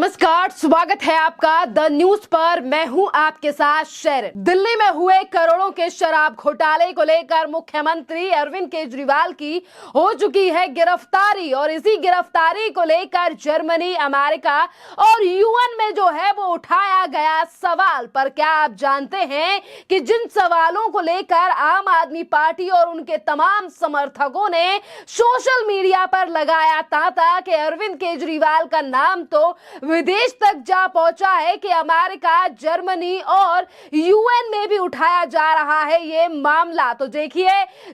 नमस्कार, स्वागत है आपका द न्यूज पर। मैं हूं आपके साथ शेर। दिल्ली में हुए करोड़ों के शराब घोटाले को लेकर मुख्यमंत्री अरविंद केजरीवाल की हो चुकी है गिरफ्तारी और इसी गिरफ्तारी को लेकर जर्मनी, अमेरिका और यूएन में जो है वो उठाया गया सवाल। पर क्या आप जानते हैं कि जिन सवालों को लेकर आम आदमी पार्टी और उनके तमाम समर्थकों ने सोशल मीडिया पर लगाया तांता कि अरविंद केजरीवाल का नाम तो विदेश तक जा पहुंचा है कि अमेरिका, जर्मनी और यूएन में भी उठाया जा रहा है ये मामला। तो देखिए,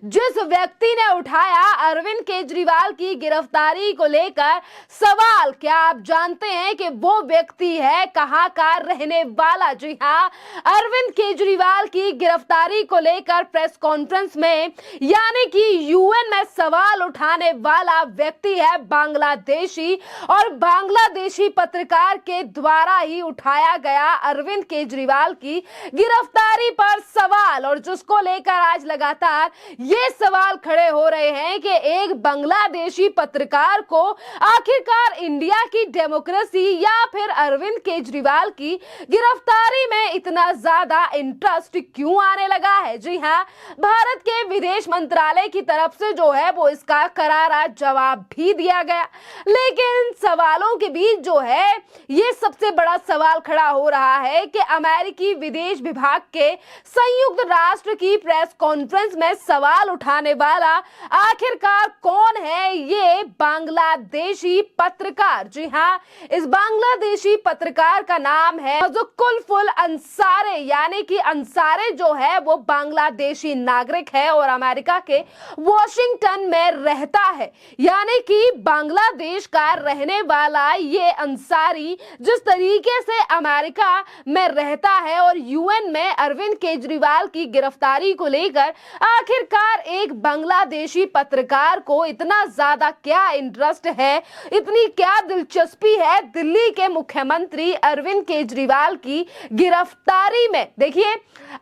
जिस व्यक्ति ने उठाया अरविंद केजरीवाल की गिरफ्तारी को लेकर सवाल, क्या आप जानते हैं कि वो व्यक्ति है कहां का रहने वाला? जी हां, अरविंद केजरीवाल की गिरफ्तारी को लेकर प्रेस कॉन्फ्रेंस में यानी कि यूएन में सवाल उठाने वाला व्यक्ति है बांग्लादेशी और बांग्लादेशी पत्रकार के द्वारा ही उठाया गया अरविंद केजरीवाल की गिरफ्तारी पर सवाल। और जिसको लेकर आज लगातार ये सवाल खड़े हो रहे हैं कि एक बांग्लादेशी पत्रकार को आखिरकार इंडिया की डेमोक्रेसी या फिर अरविंद केजरीवाल की गिरफ्तारी में इतना ज्यादा इंटरेस्ट क्यों आने लगा है। जी हां, भारत के विदेश मंत्रालय की तरफ से जो है वो इसका करारा जवाब भी दिया गया, लेकिन सवालों के बीच जो है ये सबसे बड़ा सवाल खड़ा हो रहा है कि अमेरिकी विदेश विभाग के संयुक्त राष्ट्र की प्रेस कॉन्फ्रेंस में सवाल उठाने वाला आखिरकार कौन है ये बांग्लादेशी पत्रकार। जी हां, इस बांग्लादेशी पत्रकार का नाम है मजुकुल अंसारे, यानी कि अंसारे जो है वो बांग्लादेशी नागरिक है और अमेरिका के वॉशिंगटन में रहता है। यानी कि बांग्लादेश का रहने वाला ये अंसारी जिस तरीके से अमेरिका में रहता है और यूएन में अरविंद केजरीवाल की गिरफ्तारी को लेकर आखिरकार एक बांग्लादेशी पत्रकार को इतना ज्यादा क्या इंटरेस्ट है, इतनी क्या दिलचस्पी है दिल्ली के मुख्यमंत्री अरविंद केजरीवाल की गिरफ्तारी में। देखिए,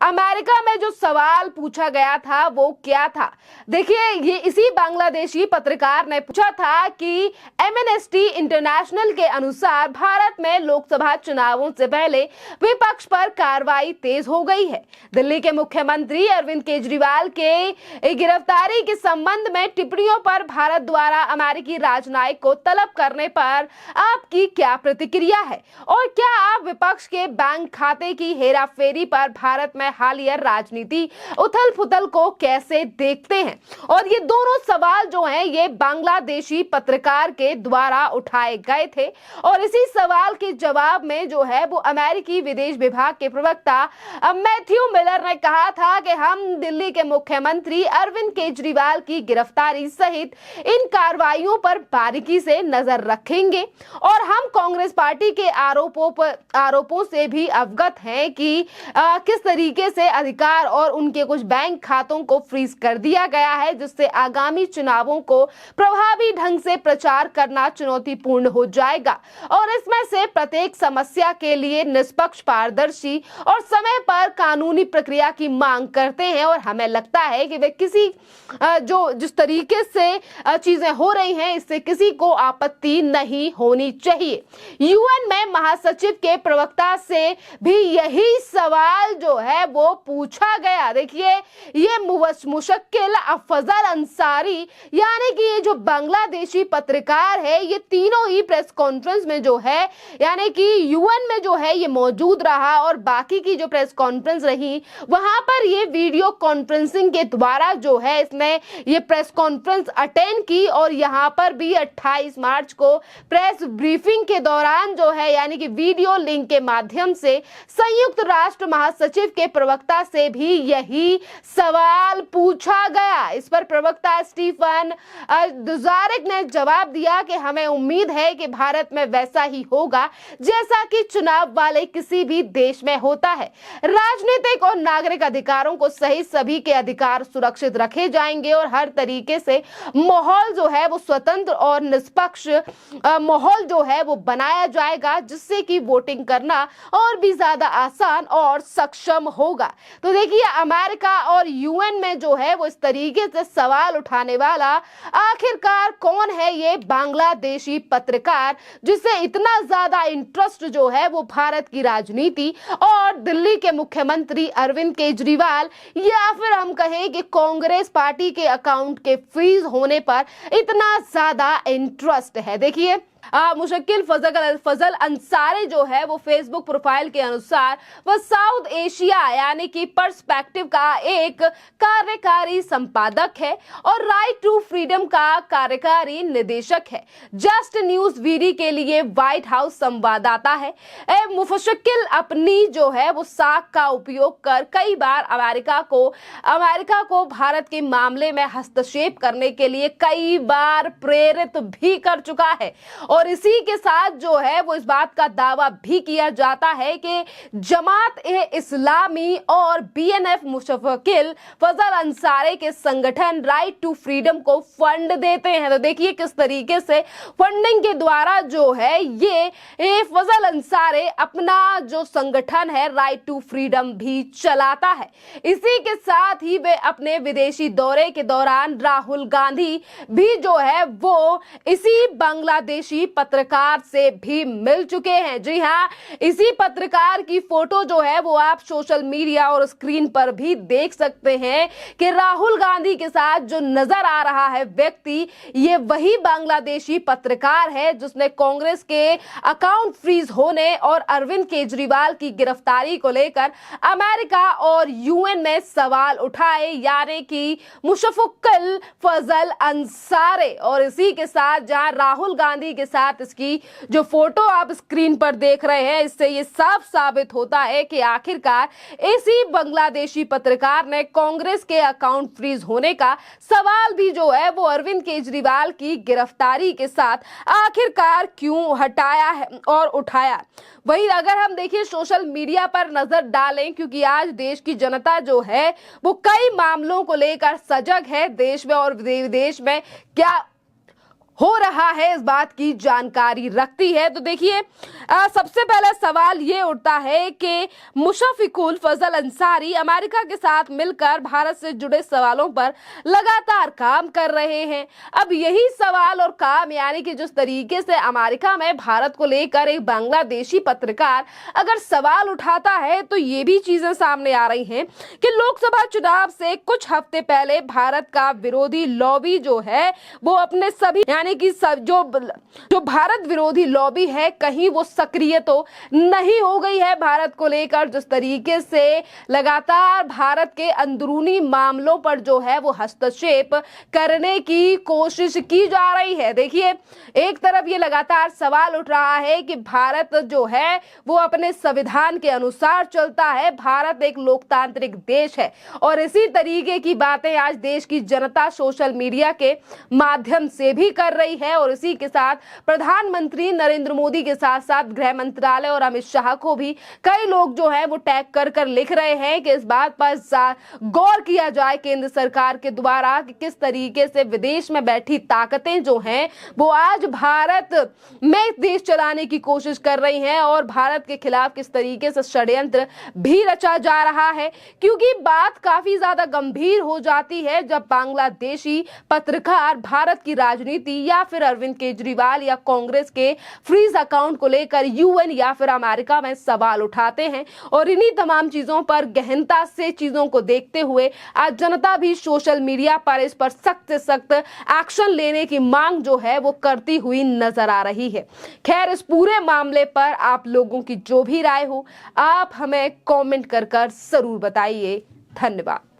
अमेरिका में जो सवाल पूछा गया था वो क्या था। देखिए, ये इसी बांग्लादेशी पत्रकार ने पूछा था कि एमनेस्टी इंटरनेशनल के अनुसार भारत में लोकसभा चुनावों से पहले विपक्ष पर कार्रवाई तेज हो गई है। दिल्ली के मुख्यमंत्री अरविंद केजरीवाल के गिरफ्तारी के संबंध में टिप्पणियों पर भारत द्वारा अमेरिकी राजनयिक को तलब करने पर आपकी क्या प्रतिक्रिया है और क्या आप विपक्ष के बैंक खाते की हेराफेरी पर भारत में हालिया राजनीति उथल पुथल को कैसे देखते हैं? और ये दोनों सवाल जो हैं ये बांग्लादेशी पत्रकार के द्वारा उठाए गए थे और इसी सवाल के जवाब में जो है वो अमेरिकी विदेश विभाग के प्रवक्ता मैथ्यू मिलर ने कहा था कि हम दिल्ली के मुख्यमंत्री अरविंद केजरीवाल की गिरफ्तारी सहित इन कार्रवाइयों पर बारीकी से नजर रखेंगे और हम कांग्रेस पार्टी के आरोपों से भी अवगत हैं कि किस तरीके से अधिकार और उनके कुछ बैंक खातों को फ्रीज कर दिया गया है, जिससे आगामी चुनावों को प्रभावी ढंग से प्रचार करना चुनौतीपूर्ण हो जाएगा और इसमें से प्रत्येक समस्या के लिए निष्पक्ष, पारदर्शी और समय पर कानूनी प्रक्रिया की मांग करते हैं। और हमें लगता है कि वे जिस तरीके से चीजें हो रही हैं इससे किसी को आपत्ति नहीं होनी चाहिए। यूएन में महासचिव के प्रवक्ता से भी यही सवाल जो है वो पूछा गया। देखिए, ये मुशक्किल अफजल अंसारी यानी कि ये जो बांग्लादेशी पत्रकार है ये तीनों ही प्रेस कॉन्फ्रेंस में जो है यानी कि यूएन में जो है ये मौजूद रहा और बाकी की जो प्रेस कॉन्फ्रेंस रही वहां पर ये वीडियो कॉन्फ्रेंसिंग के द्वारा जो है इसने ये प्रेस कॉन्फ्रेंस अटेंड की और यहां पर भी 28 मार्च को प्रेस ब्रीफिंग के दौरान जो है यानी कि वीडियो लिंक के माध्यम से संयुक्त राष्ट्र महासचिव के प्रवक्ता से भी यही सवाल पूछा गया। इस पर प्रवक्ता स्टीफन दुजारिक ने जवाब दिया कि हमें उम्मीद है कि भारत में वैसा ही होगा जैसा कि चुनाव वाले किसी भी देश में होता है। राजनीतिक और नागरिक अधिकारों को सहित सभी के अधिकार सुरक्षित रखे जाएंगे और हर तरीके से माहौल जो है वो स्वतंत्र और निष्पक्ष माहौल जो है वो बनाया जाएगा जिससे कि वोटिंग करना और भी ज्यादा आसान और सक्षम होगा। तो देखिए, अमेरिका और यूएन में जो है वो इस तरीके से सवाल उठाने वाला आखिरकार कौन है ये बांग्लादेशी पत्रकार जिसे इतना ज्यादा इंटरेस्ट जो है वो भारत की राजनीति और दिल्ली के मुख्यमंत्री अरविंद केजरीवाल या फिर हम कहें कि कांग्रेस पार्टी के अकाउंट के फ्रीज होने पर इतना ज्यादा इंटरेस्ट है। देखिए मुशक्किल फजल अंसारी जो है वो फेसबुक प्रोफाइल के अनुसार वह साउथ एशिया यानी कि पर्सपेक्टिव का एक कार्यकारी संपादक है और राइट टू फ्रीडम का कार्यकारी निदेशक है। जस्ट न्यूज वीडी के लिए व्हाइट हाउस संवाददाता है। मुशक्किल अपनी जो है वो साख का उपयोग कर कई बार अमेरिका को भारत के मामले में हस्तक्षेप करने के लिए कई बार प्रेरित भी कर चुका है और इसी के साथ जो है वो इस बात का दावा भी किया जाता है कि जमात-ए-इस्लामी और बीएनएफ मुशक्किल फजल अंसारी के संगठन राइट टू फ्रीडम को फंड देते हैं। तो देखिए किस तरीके से फंडिंग के द्वारा जो है ये फजल अंसारी अपना जो संगठन है राइट टू फ्रीडम भी चलाता है। इसी के साथ ही वे अपने विदेशी दौरे के दौरान राहुल गांधी भी जो है वो इसी बांग्लादेशी पत्रकार से भी मिल चुके हैं। जी हाँ, इसी पत्रकार की फोटो जो है वो आप सोशल मीडिया और स्क्रीन पर भी देख सकते हैं कि राहुल गांधी के साथ जो नजर आ रहा है व्यक्ति ये वही बांग्लादेशी पत्रकार है जिसने कांग्रेस के अकाउंट फ्रीज होने और अरविंद केजरीवाल की गिरफ्तारी को लेकर अमेरिका और यूएन में सवाल उठाए, यानी कि मुशक्किल फजल अंसारी। और इसी के साथ जहां राहुल गांधी के साथ इसकी जो फोटो आप स्क्रीन पर देख रहे हैं इससे ये साफ साबित होता है कि आखिरकार इसी बांग्लादेशी पत्रकार ने कांग्रेस के अकाउंट फ्रीज होने का सवाल भी जो है वो अरविंद केजरीवाल की गिरफ्तारी के साथ आखिरकार क्यों हटाया है और उठाया। वहीं अगर हम देखिए सोशल मीडिया पर नजर डालें, क्योंकि आज देश की जनता जो है वो कई मामलों को लेकर सजग है, देश में और विदेश में क्या हो रहा है इस बात की जानकारी रखती है। तो देखिए सबसे पहला सवाल ये उठता है कि मुशक्किल फजल अंसारी अमेरिका के साथ मिलकर भारत से जुड़े सवालों पर लगातार काम कर रहे हैं। अब यही सवाल और काम, यानी कि जिस तरीके से अमेरिका में भारत को लेकर एक बांग्लादेशी पत्रकार अगर सवाल उठाता है तो ये भी चीजें सामने आ रही हैं कि लोकसभा चुनाव से कुछ हफ्ते पहले भारत का विरोधी लॉबी जो है वो अपने सभी यानी कि जो भारत विरोधी लॉबी है कहीं वो सक्रिय तो नहीं हो गई है भारत को लेकर, जिस तरीके से लगातार भारत के अंदरूनी मामलों पर जो है वो हस्तक्षेप करने की कोशिश की जा रही है। देखिए एक तरफ ये लगातार सवाल उठ रहा है कि भारत जो है वो अपने संविधान के अनुसार चलता है, भारत एक लोकतांत्रिक देश है और इसी तरीके की बातें आज देश की जनता सोशल मीडिया के माध्यम से भी कर रही है। और इसी के साथ प्रधानमंत्री नरेंद्र मोदी के साथ साथ गृह मंत्रालय और अमित शाह को भी कई लोग जो है वो टैग कर लिख रहे हैं कि इस बात पर गौर किया जाए केंद्र सरकार के द्वारा कि किस तरीके से विदेश में बैठी ताकतें जो हैं वो आज भारत में देश चलाने की कोशिश कर रही हैं और भारत के खिलाफ किस तरीके से षड्यंत्र भी रचा जा रहा है। क्योंकि बात काफी ज्यादा गंभीर हो जाती है जब बांग्लादेशी पत्रकार भारत की राजनीति या फिर अरविंद केजरीवाल या कांग्रेस के फ्रीज अकाउंट को लेकर यूएन या फिर अमेरिका में सवाल उठाते हैं। और इन्हीं तमाम चीजों पर गहनता से चीजों को देखते हुए आज जनता भी सोशल मीडिया पर इस पर सख्त से सख्त एक्शन लेने की मांग जो है वो करती हुई नजर आ रही है। खैर इस पूरे मामले पर आप लोगों की जो भी राय हो आप हमें कमेंट कर जरूर बताइए। धन्यवाद।